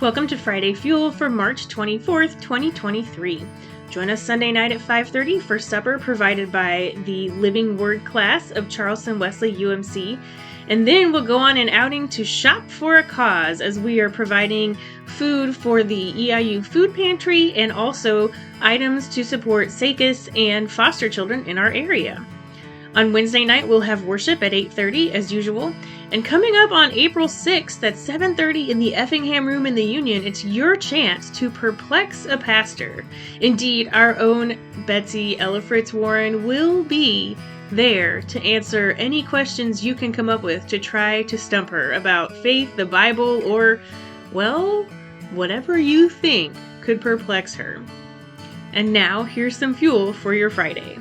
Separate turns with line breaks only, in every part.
Welcome to Friday Fuel for March 24th, 2023. Join us Sunday night at 5:30 for supper provided by the Living Word class of Charleston Wesley UMC. And then we'll go on an outing to Shop for a Cause as we are providing food for the EIU food pantry and also items to support SACUS and foster children in our area. On Wednesday night, we'll have worship at 8:30 as usual. And coming up on April 6th at 7:30 in the Effingham Room in the Union, it's your chance to perplex a pastor. Indeed, our own Betsy Ella Fritz Warren will be there to answer any questions you can come up with to try to stump her about faith, the Bible, or, well, whatever you think could perplex her. And now, here's some fuel for your Friday.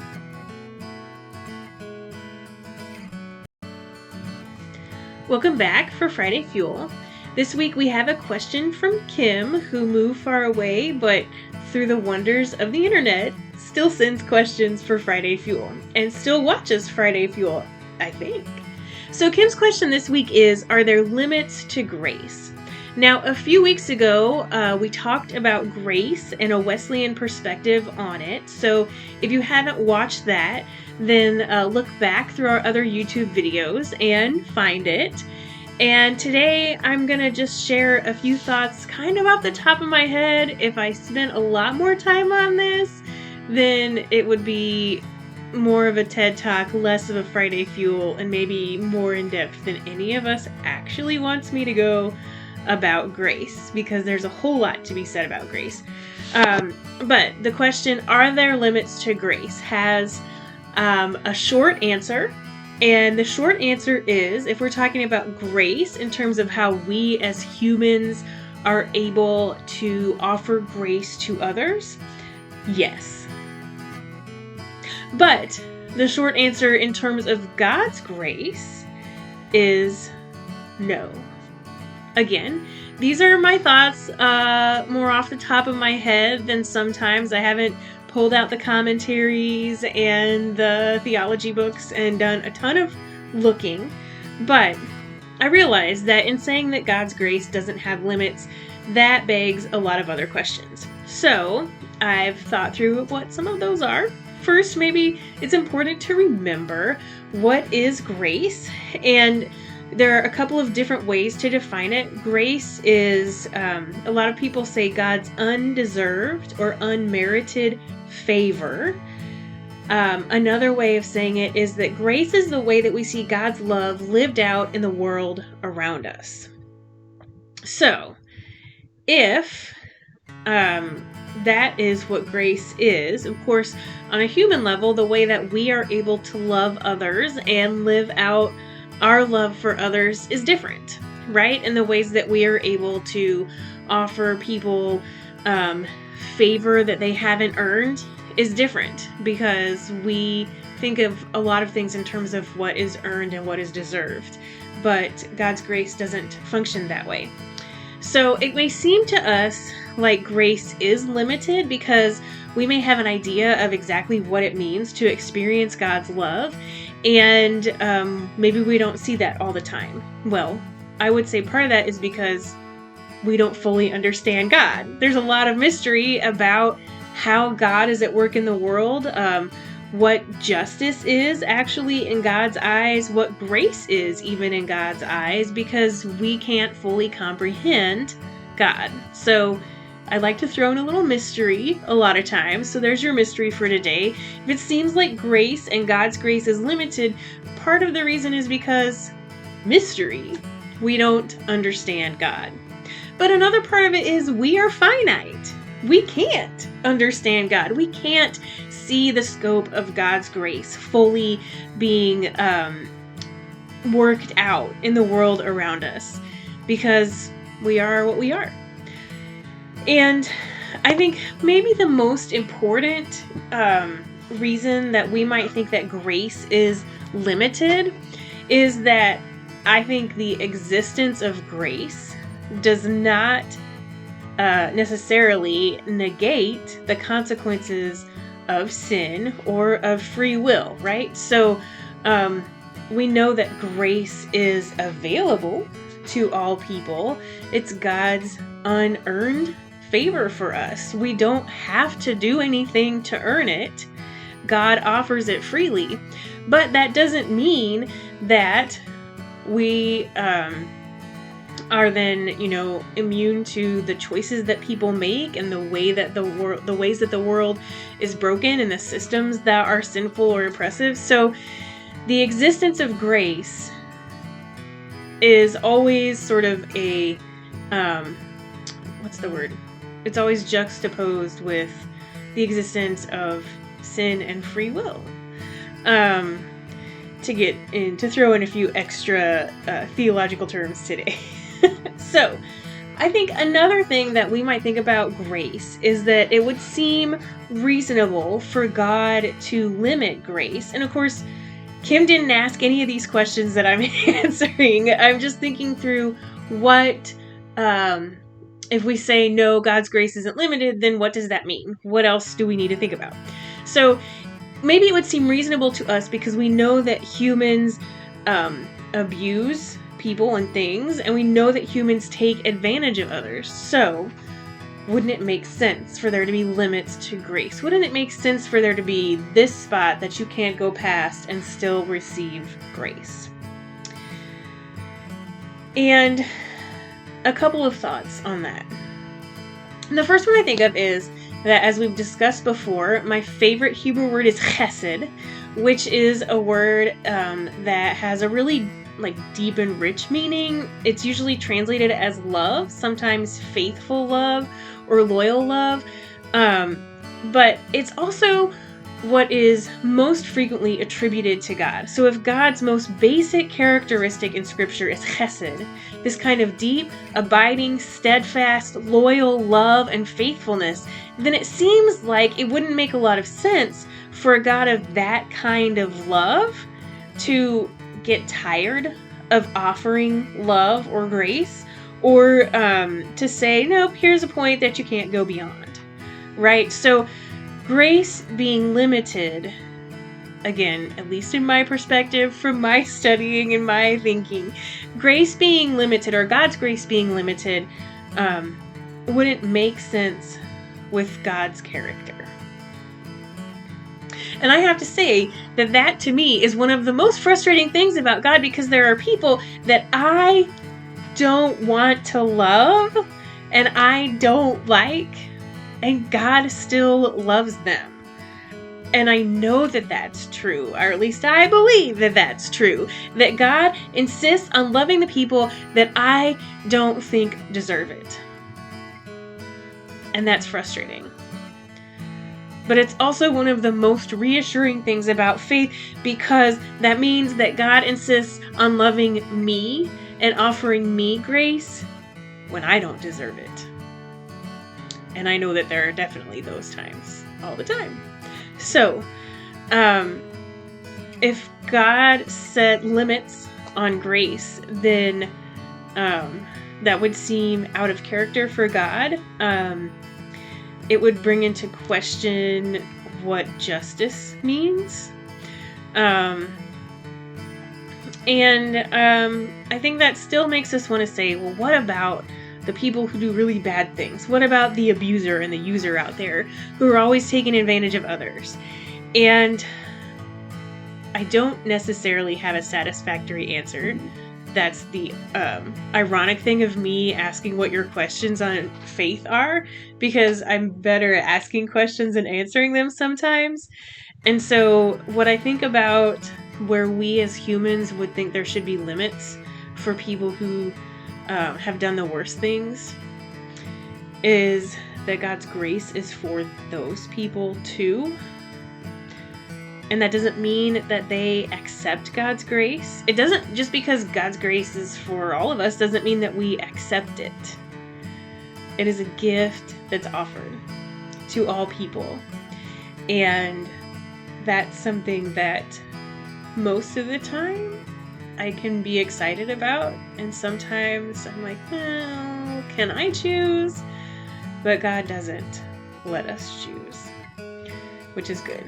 Welcome back for Friday Fuel. This week we have a question from Kim, who moved far away, but through the wonders of the internet, still sends questions for Friday Fuel, and still watches Friday Fuel, I think. So Kim's question this week is, are there limits to grace? Now, a few weeks ago, we talked about grace and a Wesleyan perspective on it. So if you haven't watched that, then look back through our other YouTube videos and find it. And today I'm going to just share a few thoughts kind of off the top of my head. If I spent a lot more time on this, then it would be more of a TED Talk, less of a Friday Fuel, and maybe more in depth than any of us actually wants me to go about grace, because there's a whole lot to be said about grace. But the question, are there limits to grace, has a short answer. And the short answer is, if we're talking about grace in terms of how we as humans are able to offer grace to others, yes. But the short answer in terms of God's grace is no. Again, these are my thoughts more off the top of my head than sometimes. I haven't pulled out the commentaries and the theology books and done a ton of looking, but I realize that in saying that God's grace doesn't have limits, that begs a lot of other questions. So I've thought through what some of those are. First, maybe it's important to remember what is grace, and there are a couple of different ways to define it. Grace is, a lot of people say, God's undeserved or unmerited favor. Another way of saying it is that grace is the way that we see God's love lived out in the world around us. So, if that is what grace is, of course, on a human level, the way that we are able to love others and live out our love for others is different, right? And the ways that we are able to offer people favor that they haven't earned is different, because we think of a lot of things in terms of what is earned and what is deserved, but God's grace doesn't function that way. So it may seem to us like grace is limited because we may have an idea of exactly what it means to experience God's love, and maybe we don't see that all the time. Well, I would say part of that is because we don't fully understand God. There's a lot of mystery about how God is at work in the world, what justice is actually in God's eyes, what grace is even in God's eyes, because we can't fully comprehend God. So I like to throw in a little mystery a lot of times. So there's your mystery for today. If it seems like grace and God's grace is limited, part of the reason is because mystery. We don't understand God. But another part of it is we are finite. We can't understand God. We can't see the scope of God's grace fully being worked out in the world around us, because we are what we are. And I think maybe the most important reason that we might think that grace is limited is that I think the existence of grace does not necessarily negate the consequences of sin or of free will, right? So we know that grace is available to all people. It's God's unearned favor for us. We don't have to do anything to earn it. God offers it freely. But that doesn't mean that we are then, immune to the choices that people make and the ways that the world is broken and the systems that are sinful or oppressive. So the existence of grace is always sort of a it's always juxtaposed with the existence of sin and free will. To throw in a few extra theological terms today. So, I think another thing that we might think about grace is that it would seem reasonable for God to limit grace. And of course, Kim didn't ask any of these questions that I'm answering. I'm just thinking through what, if we say no, God's grace isn't limited, then what does that mean? What else do we need to think about? So, maybe it would seem reasonable to us because we know that humans abuse people and things, and we know that humans take advantage of others. So, wouldn't it make sense for there to be limits to grace? Wouldn't it make sense for there to be this spot that you can't go past and still receive grace? And a couple of thoughts on that. The first one I think of is that, as we've discussed before, my favorite Hebrew word is chesed, which is a word that has a really deep and rich meaning. It's usually translated as love, sometimes faithful love or loyal love, but it's also what is most frequently attributed to God. So if God's most basic characteristic in Scripture is chesed, this kind of deep, abiding, steadfast, loyal love and faithfulness, then it seems like it wouldn't make a lot of sense for a God of that kind of love to get tired of offering love or grace, or to say, nope, here's a point that you can't go beyond, right? So grace being limited, again, at least in my perspective, from my studying and my thinking, grace being limited, or God's grace being limited, wouldn't make sense with God's character. And I have to say that to me is one of the most frustrating things about God, because there are people that I don't want to love and I don't like, and God still loves them. And I know that that's true, or at least I believe that that's true, that God insists on loving the people that I don't think deserve it. And that's frustrating. But it's also one of the most reassuring things about faith, because that means that God insists on loving me and offering me grace when I don't deserve it. And I know that there are definitely those times all the time. So, if God set limits on grace, then that would seem out of character for God. It would bring into question what justice means. And I think that still makes us want to say, well, what about the people who do really bad things? What about the abuser and the user out there who are always taking advantage of others? And I don't necessarily have a satisfactory answer. That's the ironic thing of me asking what your questions on faith are, because I'm better at asking questions and answering them sometimes. And so what I think about where we as humans would think there should be limits for people who have done the worst things is that God's grace is for those people too. And that doesn't mean that they accept God's grace. It doesn't, just because God's grace is for all of us, doesn't mean that we accept it. It is a gift that's offered to all people. And that's something that most of the time I can be excited about. And sometimes I'm like, well, can I choose? But God doesn't let us choose, which is good.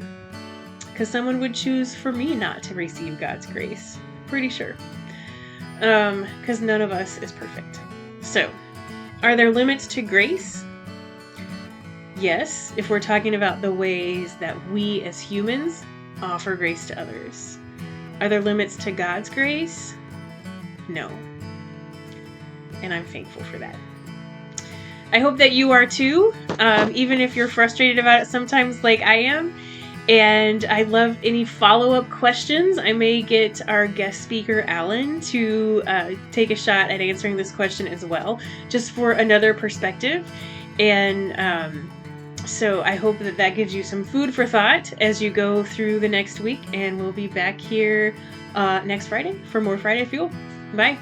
Because someone would choose for me not to receive God's grace. Pretty sure. Because none of us is perfect. So, Are there limits to grace? Yes, if we're talking about the ways that we as humans offer grace to others. Are there limits to God's grace? No. And I'm thankful for that. I hope that you are too, even if you're frustrated about it sometimes like I am. And I love any follow-up questions. I may get our guest speaker, Alan, to take a shot at answering this question as well, just for another perspective. And so I hope that that gives you some food for thought as you go through the next week. And we'll be back here next Friday for more Friday Fuel. Bye.